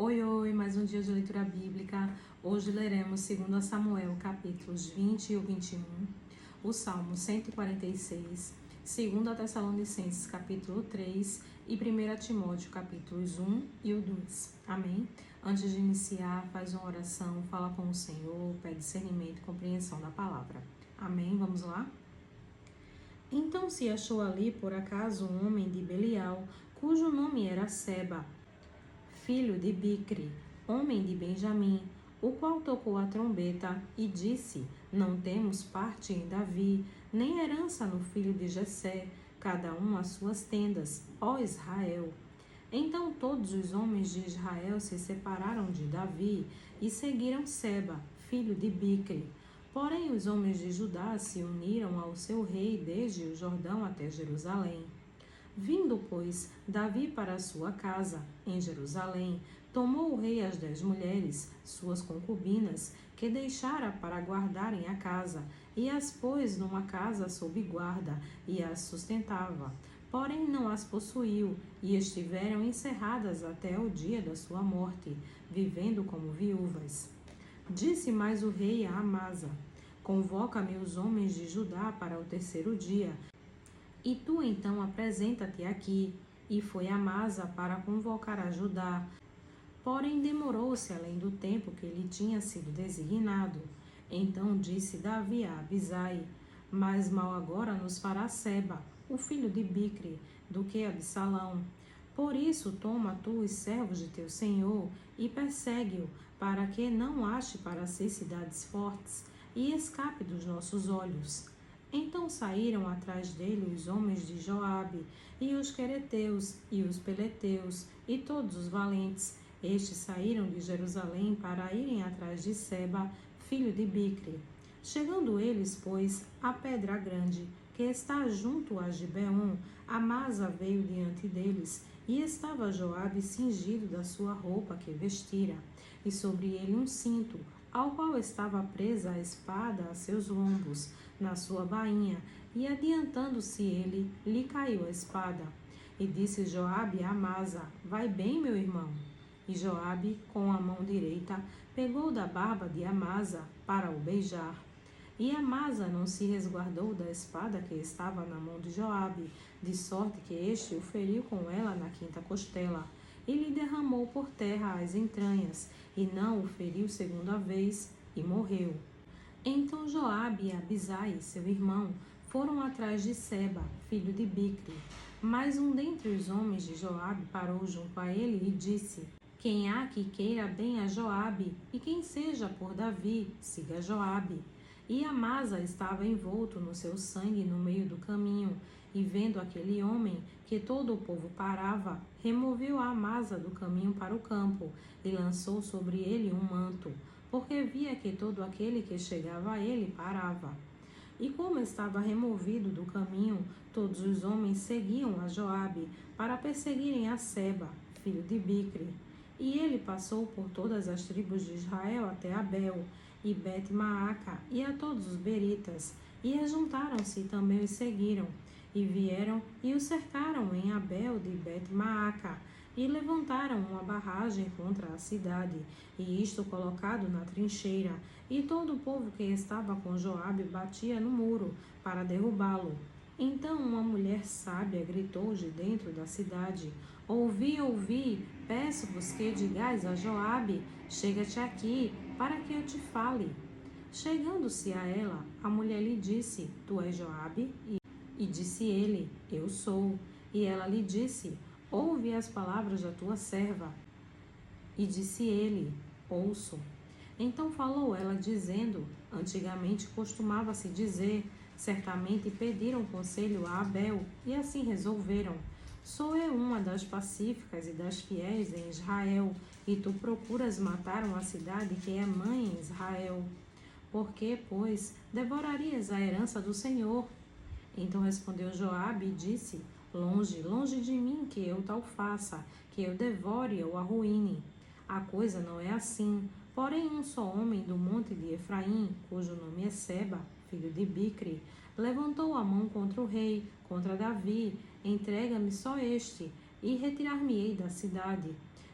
Oi, oi, mais um dia de leitura bíblica. Hoje leremos 2 Samuel, capítulos 20 e 21, o Salmo 146, 2 Tessalonicenses, capítulo 3 e 1 Timóteo, capítulos 1 e o 2. Amém? Antes de iniciar, faz uma oração, fala com o Senhor, pede discernimento e compreensão da palavra. Amém? Vamos lá? Então se achou ali, por acaso, um homem de Belial, cujo nome era Seba, filho de Bicri, homem de Benjamim, o qual tocou a trombeta e disse: Não temos parte em Davi, nem herança no filho de Jessé, cada um às suas tendas, ó Israel. Então todos os homens de Israel se separaram de Davi e seguiram Seba, filho de Bicri. Porém os homens de Judá se uniram ao seu rei desde o Jordão até Jerusalém. Vindo, pois, Davi para a sua casa, em Jerusalém, tomou o rei as 10 mulheres, suas concubinas, que deixara para guardarem a casa, e as pôs numa casa sob guarda, e as sustentava. Porém não as possuiu, e estiveram encerradas até o dia da sua morte, vivendo como viúvas. Disse mais o rei a Amasa: Convoca-me os homens de Judá para o terceiro dia, e tu então apresenta-te aqui. E foi Amasa para convocar a Judá. Porém demorou-se além do tempo que lhe tinha sido designado. Então disse Davi a Abisai: Mais mal agora nos fará Seba, o filho de Bicri, do que Absalão. Por isso toma tu os servos de teu senhor e persegue-o, para que não ache para si cidades fortes e escape dos nossos olhos. Então saíram atrás dele os homens de Joabe, e os quereteus, e os peleteus, e todos os valentes. Estes saíram de Jerusalém para irem atrás de Seba, filho de Bicri. Chegando eles, pois, à pedra grande, que está junto a Gibeon, Amasa veio diante deles, e estava Joabe cingido da sua roupa que vestira, e sobre ele um cinto, ao qual estava presa a espada a seus lombos, na sua bainha, e adiantando-se ele, lhe caiu a espada. E disse Joabe a Amasa: Vai bem, meu irmão. E Joabe, com a mão direita, pegou da barba de Amasa para o beijar. E Amasa não se resguardou da espada que estava na mão de Joabe, de sorte que este o feriu com ela na quinta costela, e lhe derramou por terra as entranhas, e não o feriu segunda vez, e morreu. Então Joabe e Abisai, seu irmão, foram atrás de Seba, filho de Bicri. Mas um dentre os homens de Joabe parou junto a ele e disse: Quem há que queira bem a Joabe, e quem seja por Davi, siga Joabe. E Amasa estava envolto no seu sangue no meio do caminho, e vendo aquele homem, que todo o povo parava, removeu a Amasa do caminho para o campo, e lançou sobre ele um manto, porque via que todo aquele que chegava a ele parava. E como estava removido do caminho, todos os homens seguiam a Joabe, para perseguirem a Seba, filho de Bicri. E ele passou por todas as tribos de Israel até Abel, e Bet-Maaca, e a todos os beritas, e ajuntaram-se também os seguiram, e vieram e o cercaram em Abel de Bet-Maaca, e levantaram uma barragem contra a cidade, e isto colocado na trincheira, e todo o povo que estava com Joabe batia no muro para derrubá-lo. Então uma mulher sábia gritou de dentro da cidade: Ouvi, ouvi, peço-vos que digais a Joabe: Chega-te aqui, para que eu te fale. Chegando-se a ela, a mulher lhe disse: Tu és Joabe? E disse ele: Eu sou. E ela lhe disse: Ouve as palavras da tua serva. E disse ele: Ouço. Então falou ela, dizendo: Antigamente costumava-se dizer: Certamente pediram conselho a Abel, e assim resolveram. Sou eu uma das pacíficas e das fiéis em Israel, e tu procuras matar uma cidade que é mãe em Israel. Por que, pois, devorarias a herança do Senhor? Então respondeu Joabe e disse: Longe, longe de mim que eu tal faça, que eu devore ou arruíne. A coisa não é assim. Porém um só homem do monte de Efraim, cujo nome é Seba, filho de Bicri, levantou a mão contra o rei, contra Davi: Entrega-me só este, e retirar-me-ei da cidade.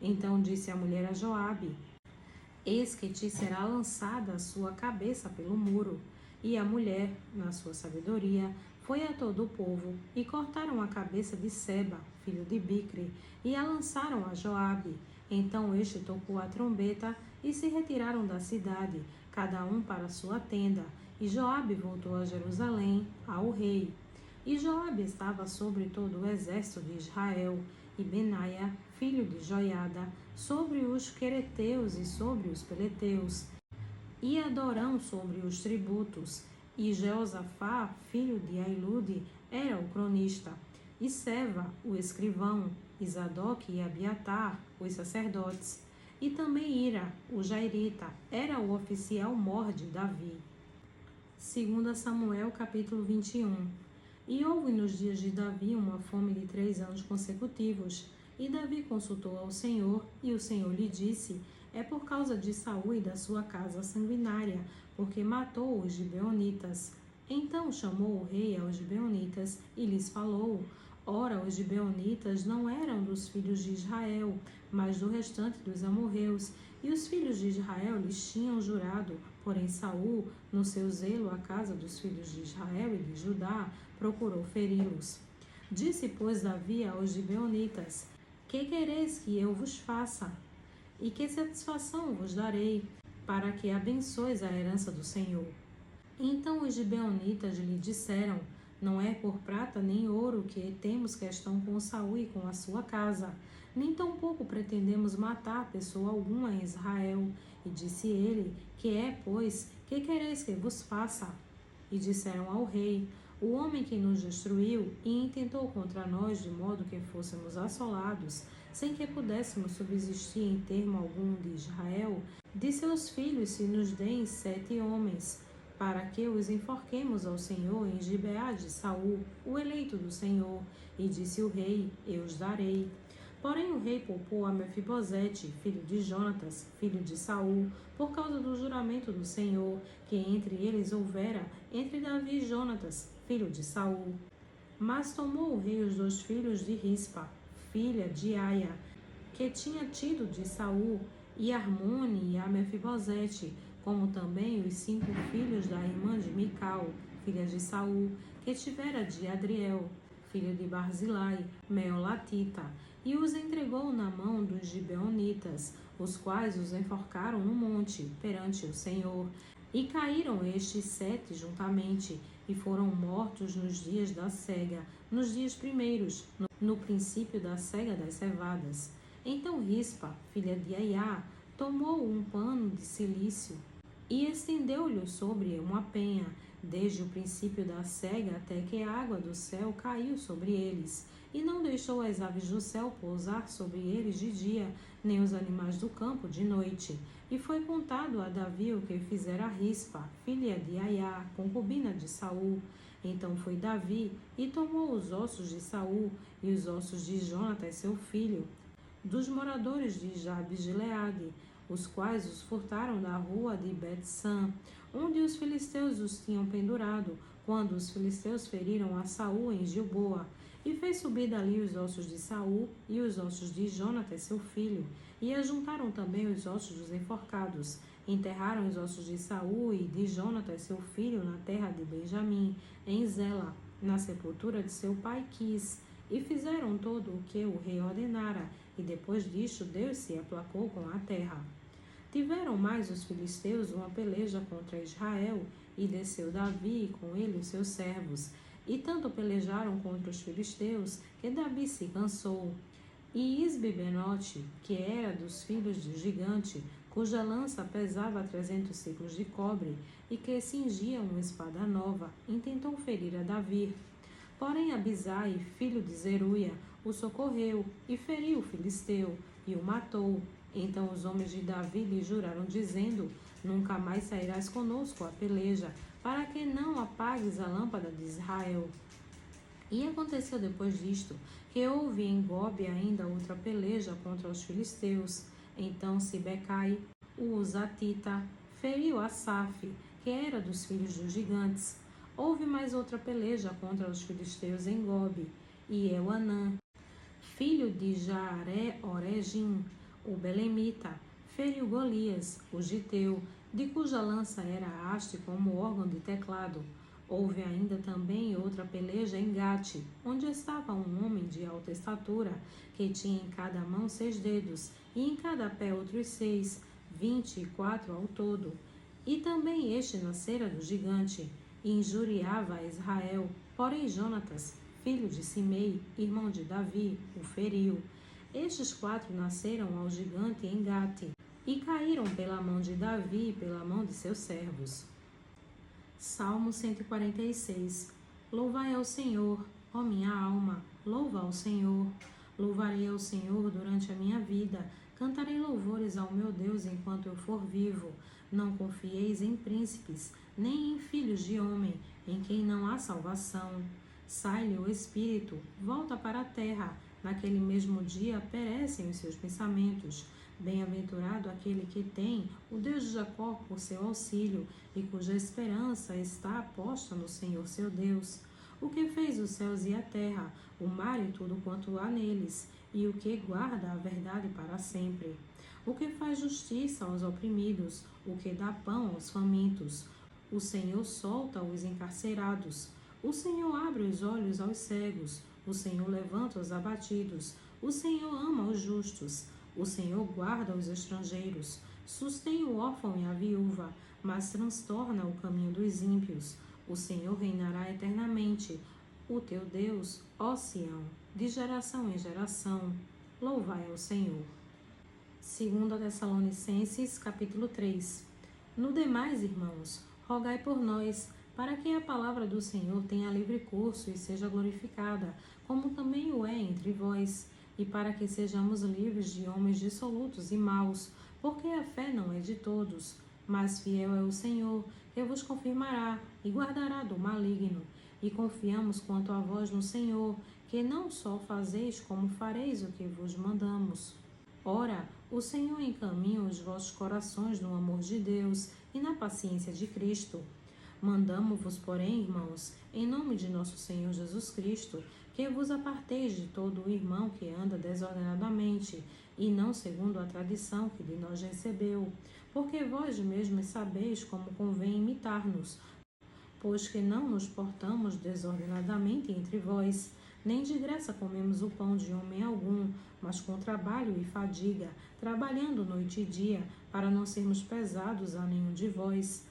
Então disse a mulher a Joabe: Eis que te será lançada a sua cabeça pelo muro. E a mulher, na sua sabedoria, foi a todo o povo, e cortaram a cabeça de Seba, filho de Bicre, e a lançaram a Joabe. Então este tocou a trombeta, e se retiraram da cidade, cada um para a sua tenda. E Joabe voltou a Jerusalém, ao rei. E Joabe estava sobre todo o exército de Israel, e Benaia, filho de Joiada, sobre os quereteus e sobre os peleteus, e Adorão sobre os tributos, e Jeosafá, filho de Ailude, era o cronista, e Seva, o escrivão, e Zadok e Abiatar, os sacerdotes, e também Ira, o jairita, era o oficial mor de Davi. 2 Samuel capítulo 21. E houve nos dias de Davi uma fome de 3 anos consecutivos. E Davi consultou ao Senhor, e o Senhor lhe disse: É por causa de Saul e da sua casa sanguinária, porque matou os gibeonitas. Então chamou o rei aos gibeonitas e lhes falou: Ora, os gibeonitas não eram dos filhos de Israel, mas do restante dos amorreus. E os filhos de Israel lhes tinham jurado, porém Saul, no seu zelo à casa dos filhos de Israel e de Judá, procurou feri-los. Disse, pois, Davi aos gibeonitas: Que quereis que eu vos faça? E que satisfação vos darei, para que abençoes a herança do Senhor? Então os gibeonitas lhe disseram: Não é por prata nem ouro que temos questão com Saul e com a sua casa, nem tampouco pretendemos matar pessoa alguma em Israel. E disse ele: Que é, pois, que quereis que vos faça? E disseram ao rei: O homem que nos destruiu e intentou contra nós de modo que fôssemos assolados, sem que pudéssemos subsistir em termo algum de Israel, de seus filhos se nos deem 7 homens, para que os enforquemos ao Senhor em Gibeá de Saul, o eleito do Senhor. E disse o rei: Eu os darei. Porém o rei poupou a Mefibosete, filho de Jonatas, filho de Saul, por causa do juramento do Senhor, que entre eles houvera, entre Davi e Jonatas, filho de Saul. Mas tomou o rei os 2 filhos de Rispa, filha de Aia, que tinha tido de Saul, e Armone e a Mefibosete, como também os 5 filhos da irmã de Mical, filha de Saul, que tivera de Adriel, filho de Barzilai, Meolatita, e os entregou na mão dos gibeonitas, os quais os enforcaram no monte, perante o Senhor. E caíram estes 7 juntamente, e foram mortos nos dias da cega, nos dias primeiros, no princípio da cega das cevadas. Então Rispa, filha de Aiá, tomou um pano de cilício e estendeu-lhe sobre uma penha, desde o princípio da cega até que a água do céu caiu sobre eles, e não deixou as aves do céu pousar sobre eles de dia, nem os animais do campo de noite. E foi contado a Davi o que fizera Rispa, filha de Aiá, concubina de Saul. Então foi Davi e tomou os ossos de Saul e os ossos de Jonatas, seu filho, dos moradores de Jabes de Gileade, os quais os furtaram da rua de Bet-San, onde os filisteus os tinham pendurado, quando os filisteus feriram a Saul em Gilboa. E fez subir dali os ossos de Saul e os ossos de Jonatas, seu filho, e ajuntaram também os ossos dos enforcados. Enterraram os ossos de Saul e de Jonatas, seu filho, na terra de Benjamim, em Zela, na sepultura de seu pai Quis, e fizeram todo o que o rei ordenara, e depois disto Deus se aplacou com a terra. Tiveram mais os filisteus uma peleja contra Israel, e desceu Davi e com ele os seus servos. E tanto pelejaram contra os filisteus, que Davi se cansou. E Isbi-Benote, que era dos filhos do gigante, cuja lança pesava 300 ciclos de cobre, e que cingia uma espada nova, intentou ferir a Davi. Porém Abisai, filho de Zeruia, o socorreu, e feriu o filisteu, e o matou. Então os homens de Davi lhe juraram, dizendo: Nunca mais sairás conosco à peleja, para que não apagues a lâmpada de Israel. E aconteceu depois disto, que houve em Gobe ainda outra peleja contra os filisteus. Então Sibecai, o Uzatita, feriu Asaf, que era dos filhos dos gigantes. Houve mais outra peleja contra os filisteus em Gobe, e Euanã, filho de Jaare-Oregim, o belemita, feriu Golias, o giteu, de cuja lança era a haste como órgão de teclado. Houve ainda também outra peleja em Gate, onde estava um homem de alta estatura, que tinha em cada mão 6 dedos, e em cada pé outros 6, 24 ao todo. E também este nascera do gigante, e injuriava a Israel. Porém Jonatas, filho de Simei, irmão de Davi, o feriu. Estes 4 nasceram ao gigante em Gate, e caíram pela mão de Davi e pela mão de seus servos. Salmo 146. Louvai ao Senhor, ó minha alma, louva ao Senhor. Louvarei ao Senhor durante a minha vida, cantarei louvores ao meu Deus enquanto eu for vivo. Não confieis em príncipes, nem em filhos de homem, em quem não há salvação. Sai-lhe o espírito, volta para a terra, naquele mesmo dia perecem os seus pensamentos. Bem-aventurado aquele que tem o Deus de Jacó por seu auxílio e cuja esperança está posta no Senhor seu Deus. O que fez os céus e a terra, o mar e tudo quanto há neles, e o que guarda a verdade para sempre. O que faz justiça aos oprimidos, o que dá pão aos famintos. O Senhor solta os encarcerados. O Senhor abre os olhos aos cegos. O Senhor levanta os abatidos. O Senhor ama os justos. O Senhor guarda os estrangeiros, sustém o órfão e a viúva, mas transtorna o caminho dos ímpios. O Senhor reinará eternamente. O teu Deus, ó Sião, de geração em geração. Louvai ao Senhor. 2 Tessalonicenses, capítulo 3. No demais, irmãos, rogai por nós, para que a palavra do Senhor tenha livre curso e seja glorificada, como também o é entre vós, e para que sejamos livres de homens dissolutos e maus, porque a fé não é de todos, mas fiel é o Senhor, que vos confirmará e guardará do maligno. E confiamos quanto a vós no Senhor, que não só fazeis como fareis o que vos mandamos. Ora, o Senhor encaminha os vossos corações no amor de Deus e na paciência de Cristo. Mandamo-vos, porém, irmãos, em nome de nosso Senhor Jesus Cristo, que vos aparteis de todo o irmão que anda desordenadamente, e não segundo a tradição que de nós recebeu, porque vós mesmos sabeis como convém imitar-nos, pois que não nos portamos desordenadamente entre vós, nem de graça comemos o pão de homem algum, mas com trabalho e fadiga, trabalhando noite e dia, para não sermos pesados a nenhum de vós.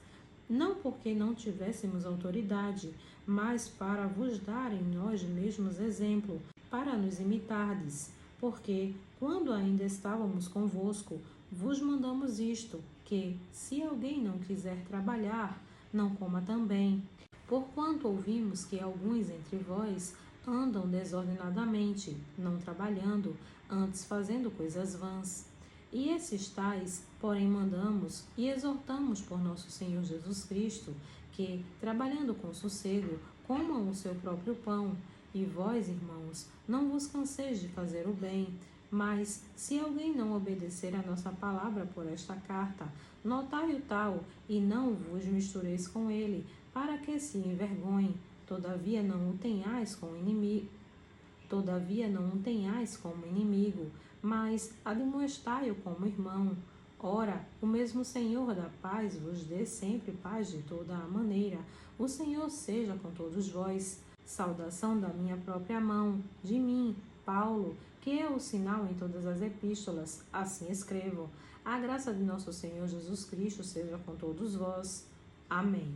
Não porque não tivéssemos autoridade, mas para vos dar em nós mesmos exemplo, para nos imitardes. Porque, quando ainda estávamos convosco, vos mandamos isto, que, se alguém não quiser trabalhar, não coma também. Porquanto ouvimos que alguns entre vós andam desordenadamente, não trabalhando, antes fazendo coisas vãs. E esses tais, porém, mandamos e exortamos por nosso Senhor Jesus Cristo, que, trabalhando com sossego, comam o seu próprio pão. E vós, irmãos, não vos canseis de fazer o bem. Mas, se alguém não obedecer a nossa palavra por esta carta, notai o tal, e não vos mistureis com ele, para que se envergonhe. Todavia não o tenhais como inimigo, mas admoestai-o como irmão. Ora, o mesmo Senhor da paz vos dê sempre paz de toda a maneira. O Senhor seja com todos vós. Saudação da minha própria mão, de mim, Paulo, que é o sinal em todas as epístolas. Assim escrevo. A graça de nosso Senhor Jesus Cristo seja com todos vós. Amém.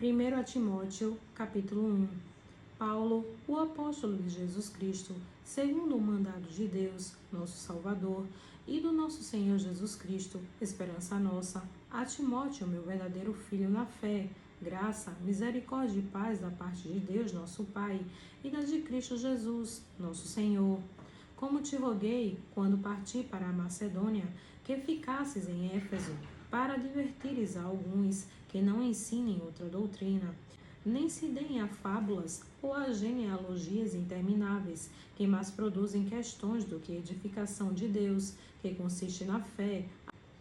1 Timóteo, capítulo 1. Paulo, o apóstolo de Jesus Cristo, segundo o mandado de Deus, nosso Salvador, e do nosso Senhor Jesus Cristo, esperança nossa, a Timóteo, meu verdadeiro filho na fé, graça, misericórdia e paz da parte de Deus, nosso Pai, e da de Cristo Jesus, nosso Senhor. Como te roguei, quando parti para a Macedônia, que ficasses em Éfeso, para advertires a alguns que não ensinem outra doutrina, nem se deem a fábulas ou a genealogias intermináveis, que mais produzem questões do que edificação de Deus, que consiste na fé.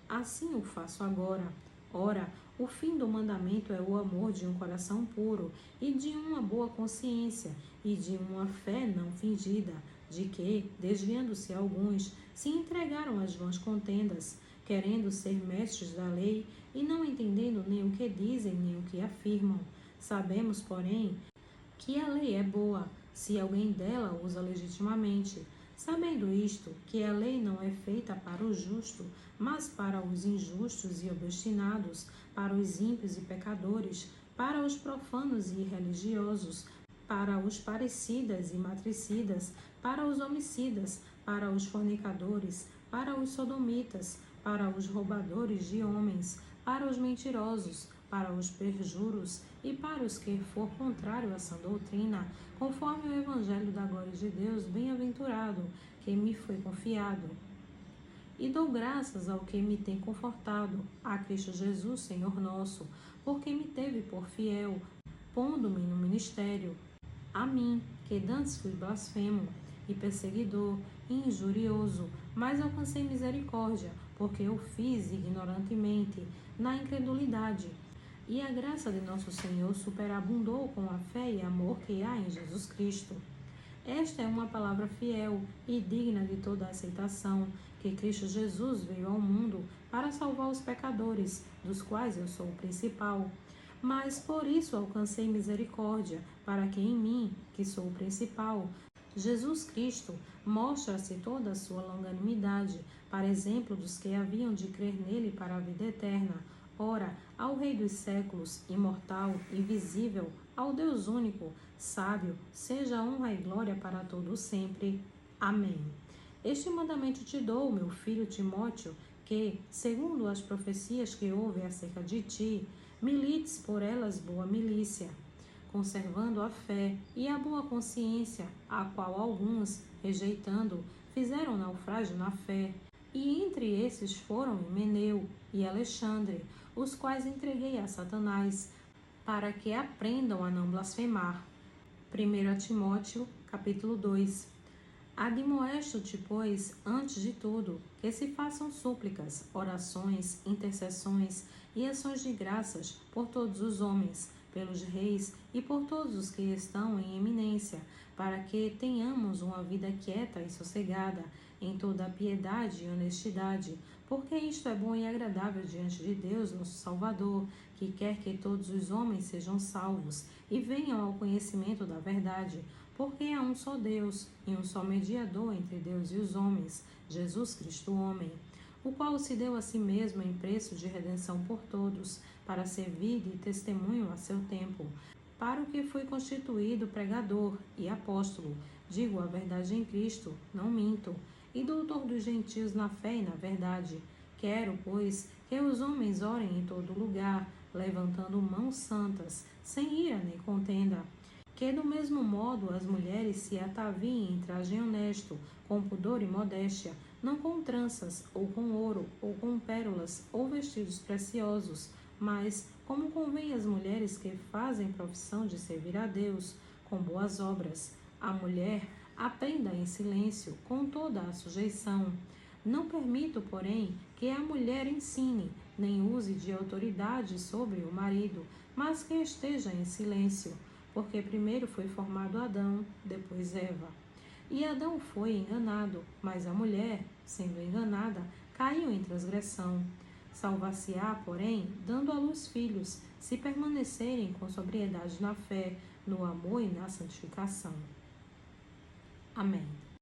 Assim o faço agora. Ora, o fim do mandamento é o amor de um coração puro, e de uma boa consciência, e de uma fé não fingida. de que, desviando-se alguns, se entregaram às vãs contendas, querendo ser mestres da lei e não entendendo nem o que dizem nem o que afirmam. Sabemos, porém, que a lei é boa, se alguém dela usa legitimamente. Sabendo isto, que a lei não é feita para o justo, mas para os injustos e obstinados, para os ímpios e pecadores, para os profanos e irreligiosos, para os parricidas e matricidas, para os homicidas, para os fornicadores, para os sodomitas, para os roubadores de homens, para os mentirosos, para os perjuros e para os que for contrário a sã doutrina, conforme o evangelho da glória de Deus, bem-aventurado, que me foi confiado. E dou graças ao que me tem confortado, a Cristo Jesus, Senhor nosso, porque me teve por fiel, pondo-me no ministério. A mim, que dantes fui blasfemo, e perseguidor, e injurioso, mas alcancei misericórdia, porque eu fiz ignorantemente, na incredulidade. E a graça de nosso Senhor superabundou com a fé e amor que há em Jesus Cristo. Esta é uma palavra fiel e digna de toda aceitação, que Cristo Jesus veio ao mundo para salvar os pecadores, dos quais eu sou o principal. Mas por isso alcancei misericórdia, para que em mim, que sou o principal, Jesus Cristo, mostra-se toda a sua longanimidade, para exemplo dos que haviam de crer nele para a vida eterna. Ora, ao Rei dos séculos, imortal, invisível, ao Deus único, sábio, seja honra e glória para todos sempre. Amém. Este mandamento te dou, meu filho Timóteo, que, segundo as profecias que houve acerca de ti, milites por elas boa milícia, conservando a fé e a boa consciência, a qual alguns, rejeitando, fizeram naufrágio na fé. E entre esses foram Himeneu e Alexandre, os quais entreguei a Satanás, para que aprendam a não blasfemar. 1 Timóteo, capítulo 2. Admoesto-te, pois, antes de tudo, que se façam súplicas, orações, intercessões e ações de graças por todos os homens, pelos reis e por todos os que estão em eminência, para que tenhamos uma vida quieta e sossegada, em toda a piedade e honestidade, porque isto é bom e agradável diante de Deus, nosso Salvador, que quer que todos os homens sejam salvos e venham ao conhecimento da verdade, porque há um só Deus e um só mediador entre Deus e os homens, Jesus Cristo, homem, o qual se deu a si mesmo em preço de redenção por todos, para servir de testemunho a seu tempo, para o que fui constituído pregador e apóstolo, digo a verdade em Cristo, não minto, e doutor dos gentios na fé e na verdade. Quero, pois, que os homens orem em todo lugar, levantando mãos santas, sem ira nem contenda. Que do mesmo modo as mulheres se ataviem em trajem honesto, com pudor e modéstia, não com tranças, ou com ouro, ou com pérolas, ou vestidos preciosos, mas, como convém às mulheres que fazem profissão de servir a Deus, com boas obras. A mulher aprenda em silêncio, com toda a sujeição. Não permito, porém, que a mulher ensine, nem use de autoridade sobre o marido, mas que esteja em silêncio, porque primeiro foi formado Adão, depois Eva. E Adão foi enganado, mas a mulher, sendo enganada, caiu em transgressão. Salvar-se-á, porém, dando à luz filhos, se permanecerem com sobriedade na fé, no amor e na santificação. Amém.